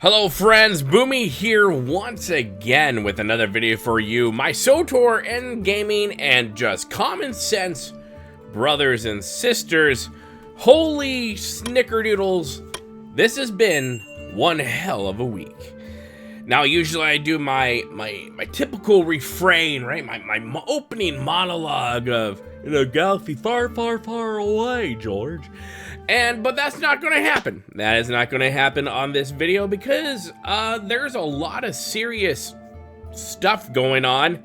Hello friends, Boomy here once again with another video for you, my swtor in gaming and just common sense brothers and sisters. Holy snickerdoodles, this has been one hell of a week. Now usually I do my typical refrain, right? My opening monologue of, in a galaxy far, far, far away, George. But that's not gonna happen. That is not gonna happen on this video because there's a lot of serious stuff going on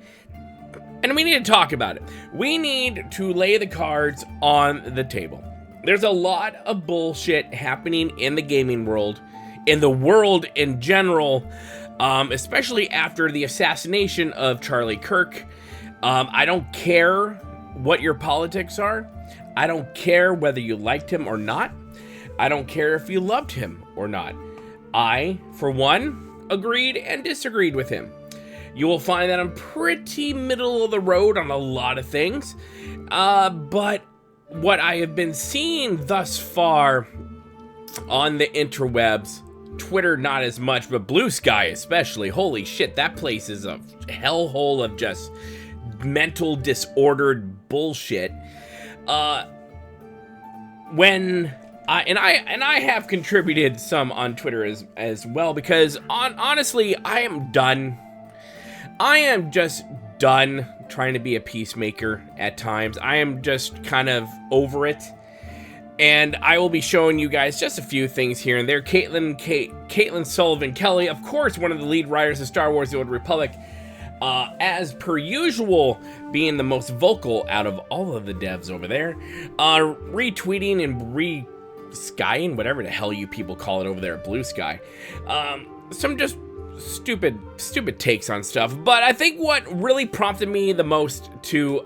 and we need to talk about it. We need to lay the cards on the table. There's a lot of bullshit happening in the gaming world, in the world in general, especially after the assassination of Charlie Kirk. I don't care what your politics are. I don't care whether you liked him or not. I don't care if you loved him or not. I, for one, agreed and disagreed with him. You will find that I'm pretty middle of the road on a lot of things. But what I have been seeing thus far on the interwebs, Twitter not as much, but Blue Sky especially, holy shit, that place is a hellhole of just mental disordered bullshit. When I have contributed some on Twitter as well, because honestly, I am done. I am just done trying to be a peacemaker at times. I am just kind of over it. And I will be showing you guys just a few things here and there. Caitlin Sullivan Kelly, of course, one of the lead writers of Star Wars: The Old Republic, as per usual, being the most vocal out of all of the devs over there, retweeting and re-skying, whatever the hell you people call it over there at Blue Sky, some just stupid takes on stuff. But I think what really prompted me the most to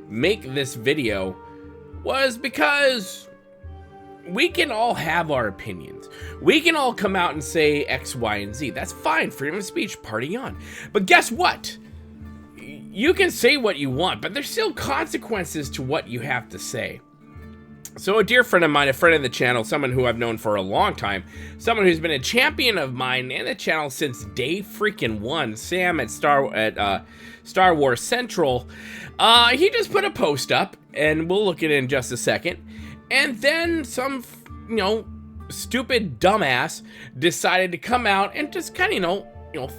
make this video was because we can all have our opinions. We can all come out and say X, Y, and Z. That's fine. Freedom of speech, party on. But guess what? You can say what you want, but there's still consequences to what you have to say. So a dear friend of mine, a friend of the channel, someone who I've known for a long time, someone who's been a champion of mine and the channel since day freaking one, Sam at Star Wars Central, he just put a post up, and we'll look at it in just a second. And then some, stupid dumbass decided to come out and just kind of,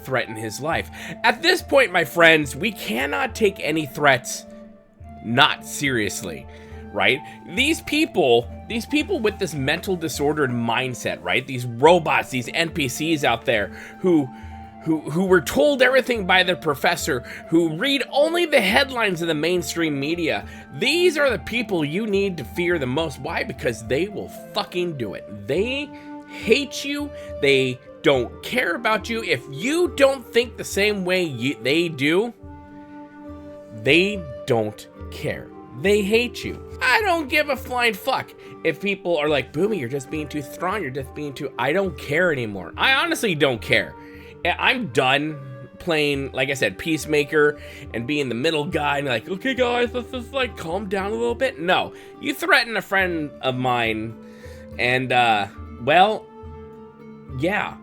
threaten his life. At this point, my friends, we cannot take any threats not seriously, right? These people with this mental disordered mindset, right? These robots, these NPCs out there who were told everything by their professor, who read only the headlines of the mainstream media. These are the people you need to fear the most. Why? Because they will fucking do it. They hate you. They don't care about you. If you don't think the same way they do, they don't care. They hate you. I don't give a flying fuck if people are like, Boomy, you're just being too strong. You're just being too... I don't care anymore. I honestly don't care. I'm done playing, like I said, peacemaker and being the middle guy and like, okay guys, let's just like calm down a little bit. No, you threaten a friend of mine and well, yeah,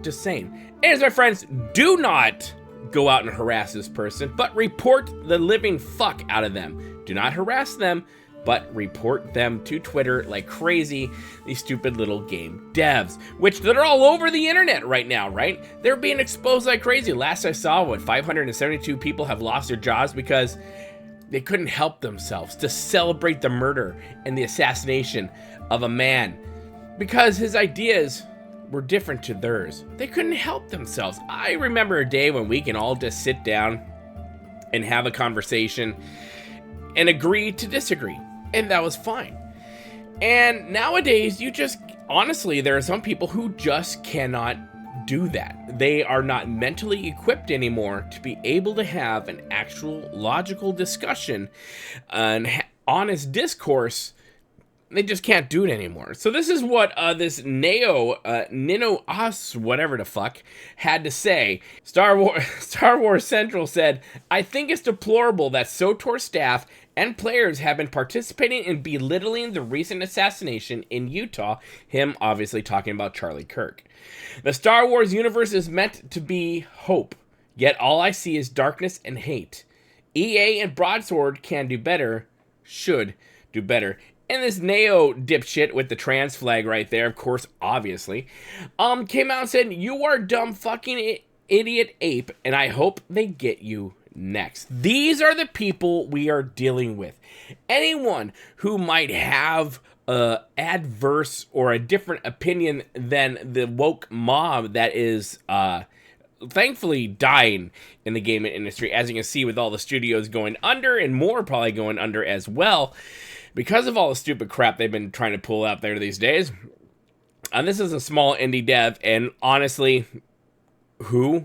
just saying. Anyways, my friends, do not go out and harass this person, but report the living fuck out of them. Do not harass them, but report them to Twitter like crazy, these stupid little game devs, which they're all over the internet right now, right? They're being exposed like crazy. Last I saw, 572 people have lost their jobs because they couldn't help themselves to celebrate the murder and the assassination of a man because his ideas were different to theirs. They couldn't help themselves. I remember a day when we can all just sit down and have a conversation and agree to disagree. And that was fine. And nowadays, honestly, there are some people who just cannot do that. They are not mentally equipped anymore to be able to have an actual logical discussion, an honest discourse. They just can't do it anymore. So this is what this Nino Us, whatever the fuck, had to say. Star Wars Central said, I think it's deplorable that swtor staff and players have been participating in belittling the recent assassination in Utah, him obviously talking about Charlie Kirk. The Star Wars universe is meant to be hope, yet all I see is darkness and hate. EA and Broadsword can do better, should do better. And this Neo dipshit with the trans flag right there, of course, obviously, came out and said, "You are dumb fucking idiot ape, and I hope they get you next." These are the people we are dealing with. Anyone who might have adverse or a different opinion than the woke mob that is thankfully dying in the gaming industry, as you can see with all the studios going under and more probably going under as well because of all the stupid crap they've been trying to pull out there these days. And this is a small indie dev, and honestly,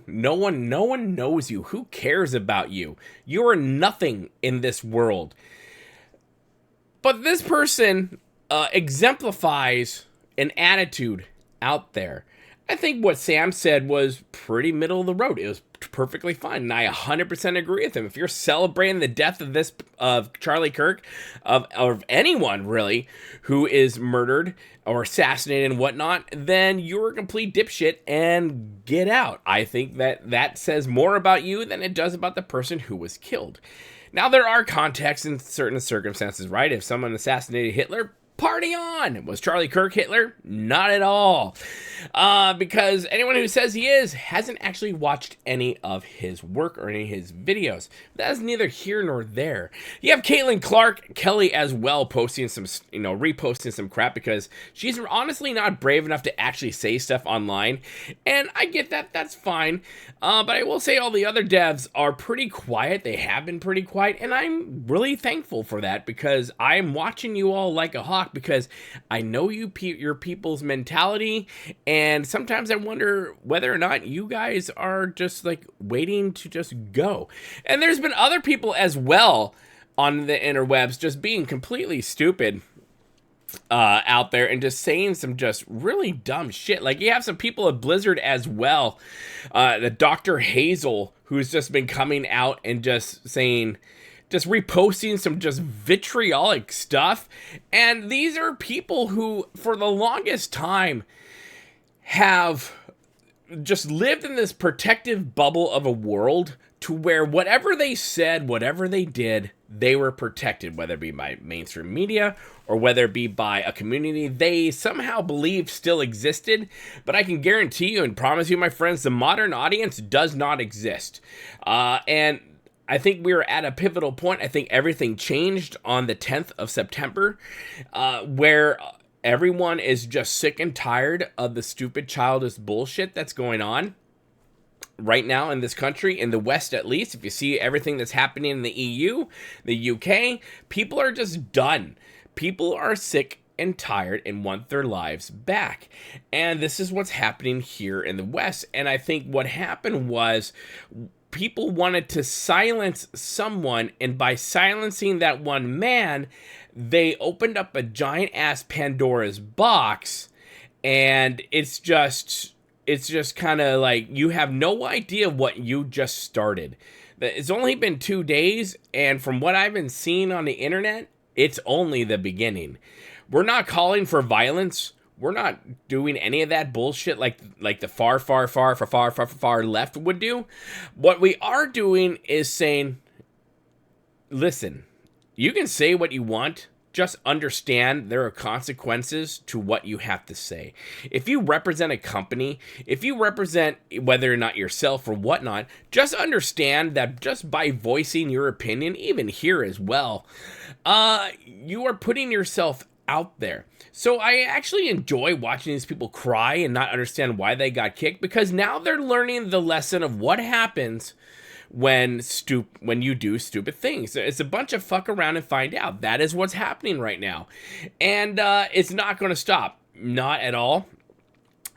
no one knows you. Who cares about you? You are nothing in this world. But this person exemplifies an attitude out there. I think what Sam said was pretty middle of the road. It was perfectly fine, and I 100% agree with him. If you're celebrating the death of Charlie Kirk, of anyone really who is murdered or assassinated and whatnot, then you're a complete dipshit and get out. I think that says more about you than it does about the person who was killed. Now, there are contexts in certain circumstances, right? If someone assassinated Hitler, party on. Was Charlie Kirk Hitler? Not at all. Because anyone who says he is hasn't actually watched any of his work or any of his videos. That's neither here nor there. You have Caitlin Clark Kelly as well posting some, reposting some crap because she's honestly not brave enough to actually say stuff online. And I get that. That's fine. But I will say all the other devs are pretty quiet. They have been pretty quiet. And I'm really thankful for that because I'm watching you all like a hawk, because I know your people's mentality, and sometimes I wonder whether or not you guys are just like waiting to just go. And there's been other people as well on the interwebs just being completely stupid out there and just saying some just really dumb shit. Like, you have some people at Blizzard as well, the Dr. Hazel, who's just been coming out and just saying, just reposting some just vitriolic stuff. And these are people who, for the longest time, have just lived in this protective bubble of a world to where whatever they said, whatever they did, they were protected, whether it be by mainstream media or whether it be by a community they somehow believed still existed. But I can guarantee you and promise you, my friends, the modern audience does not exist. And I think we were at a pivotal point. I think everything changed on the 10th of September, where everyone is just sick and tired of the stupid childish bullshit that's going on right now in this country, in the West at least. If you see everything that's happening in the EU, the UK, people are just done. People are sick and tired and want their lives back. And this is what's happening here in the West. And I think what happened was, people wanted to silence someone, and by silencing that one man, they opened up a giant ass Pandora's box, and it's just kind of like, you have no idea what you just started. It's only been 2 days, and from what I've been seeing on the internet, it's only the beginning. We're not calling for violence. We're not doing any of that bullshit like the far left would do. What we are doing is saying, listen, you can say what you want, just understand there are consequences to what you have to say. If you represent a company, if you represent whether or not yourself or whatnot, just understand that just by voicing your opinion, even here as well, you are putting yourself out there. So I actually enjoy watching these people cry and not understand why they got kicked, because now they're learning the lesson of what happens when you do stupid things. It's a bunch of fuck around and find out. That is what's happening right now. And it's not going to stop. Not at all.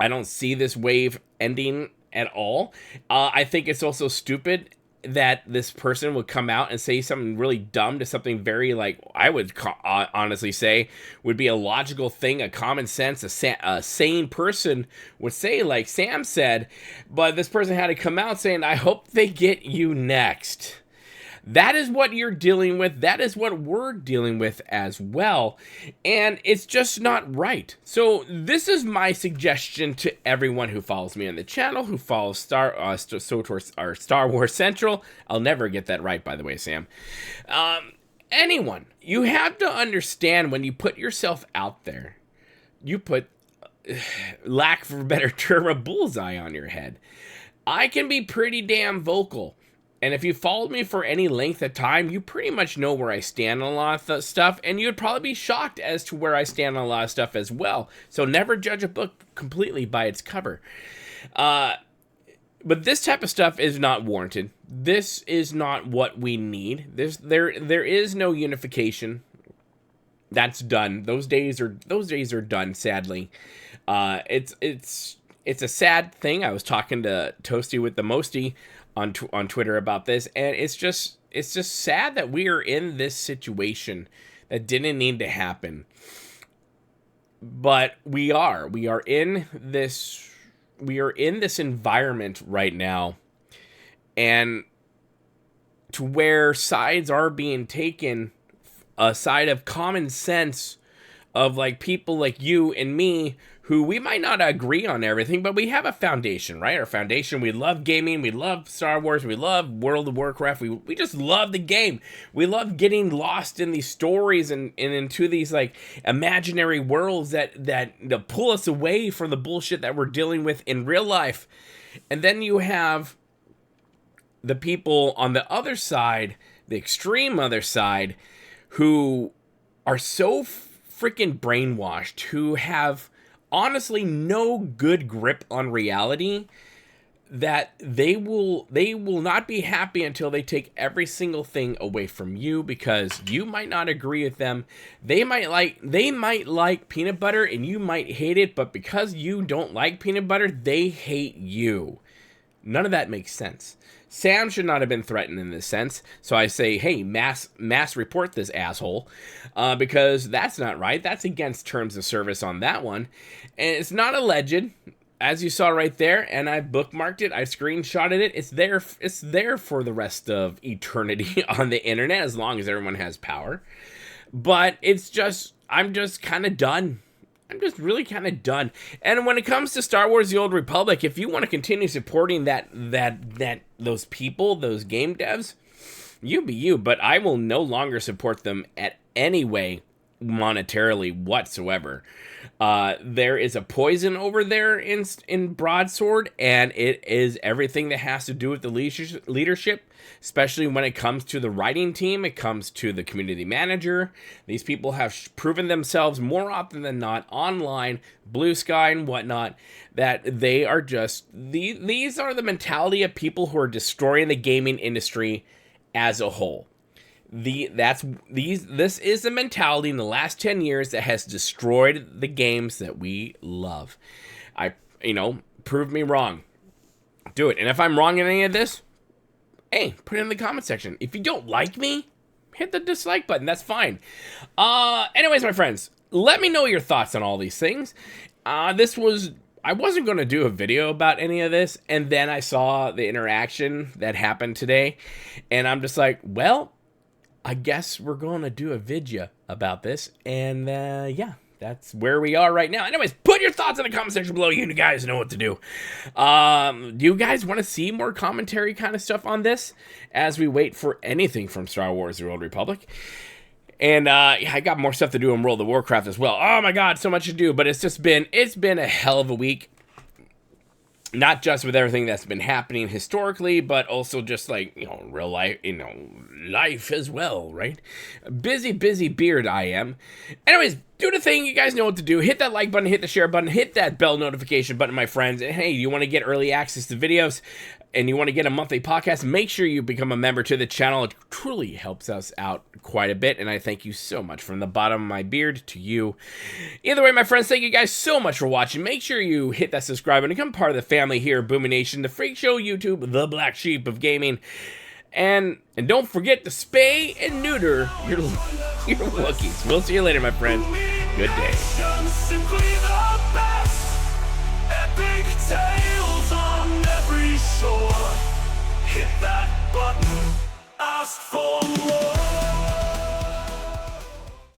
I don't see this wave ending at all. I think it's also stupid that this person would come out and say something really dumb to something very, like, I would honestly say would be a logical thing, a common sense, a sane person would say, like Sam said. But this person had to come out saying, I hope they get you next. That is what you're dealing with. That is what we're dealing with as well. And it's just not right. So this is my suggestion to everyone who follows me on the channel, who follows swtor, Star Wars Central. I'll never get that right, by the way, Sam. Anyone, you have to understand when you put yourself out there, you put, lack for a better term, a bullseye on your head. I can be pretty damn vocal. And if you followed me for any length of time, you pretty much know where I stand on a lot of stuff, and you'd probably be shocked as to where I stand on a lot of stuff as well. So never judge a book completely by its cover. But this type of stuff is not warranted. This is not what we need. There is no unification. That's done. Those days are done, sadly. It's a sad thing. I was talking to Toasty with the Mosty on Twitter about this, and it's just sad that we are in this situation that didn't need to happen, but we are in this environment right now, and to where sides are being taken, a side of common sense of like people like you and me, who we might not agree on everything, but we have a foundation, right? Our foundation, we love gaming, we love Star Wars, we love World of Warcraft, we just love the game. We love getting lost in these stories and into these like imaginary worlds that pull us away from the bullshit that we're dealing with in real life. And then you have the people on the other side, the extreme other side, who are so freaking brainwashed, who have honestly no good grip on reality, that they will not be happy until they take every single thing away from you, because you might not agree with them. They might like peanut butter and you might hate it, but because you don't like peanut butter, they hate you. None of that makes sense. Sam should not have been threatened in this sense. So I say, hey, mass report this asshole, because that's not right. That's against terms of service on that one. And it's not alleged, as you saw right there, and I bookmarked it. I screenshotted it. It's there for the rest of eternity on the internet, as long as everyone has power. But I'm just kind of done. I'm just really kind of done. And when it comes to Star Wars: The Old Republic, if you want to continue supporting those people, those game devs, you be you. But I will no longer support them at any way monetarily whatsoever. There is a poison over there in Broadsword, and it is everything that has to do with the leadership, especially when it comes to the writing team, it comes to the community manager. These people have proven themselves more often than not online, Blue Sky and whatnot, that they are just, these are the mentality of people who are destroying the gaming industry as a whole. This is the mentality in the last 10 years that has destroyed the games that we love. Prove me wrong. Do it. And if I'm wrong in any of this, hey, put it in the comment section. If you don't like me, hit the dislike button. That's fine. Anyways, my friends, let me know your thoughts on all these things. I wasn't going to do a video about any of this, and then I saw the interaction that happened today, and I'm just like, well, I guess we're going to do a video about this, and yeah, that's where we are right now. Anyways, put your thoughts in the comment section below. You guys know what to do. Do you guys want to see more commentary kind of stuff on this as we wait for anything from Star Wars: The Old Republic? And I got more stuff to do in World of Warcraft as well. Oh my god, so much to do, but it's been a hell of a week. Not just with everything that's been happening historically, but also just like, real life, life as well, right? Busy beard I am. Anyways, do the thing. You guys know what to do. Hit that like button, hit the share button, hit that bell notification button, my friends. And hey, you want to get early access to videos and you want to get a monthly podcast, make sure you become a member to the channel. It truly helps us out quite a bit, and I thank you so much from the bottom of my beard to you. Either way, my friends, thank you guys so much for watching. Make sure you hit that subscribe and become part of the family here, Boomy Nation, the Freak Show YouTube, the black sheep of gaming. And don't forget to spay and neuter your Wookiees. We'll see you later, my friends. Good day. Hit that button. ask for more.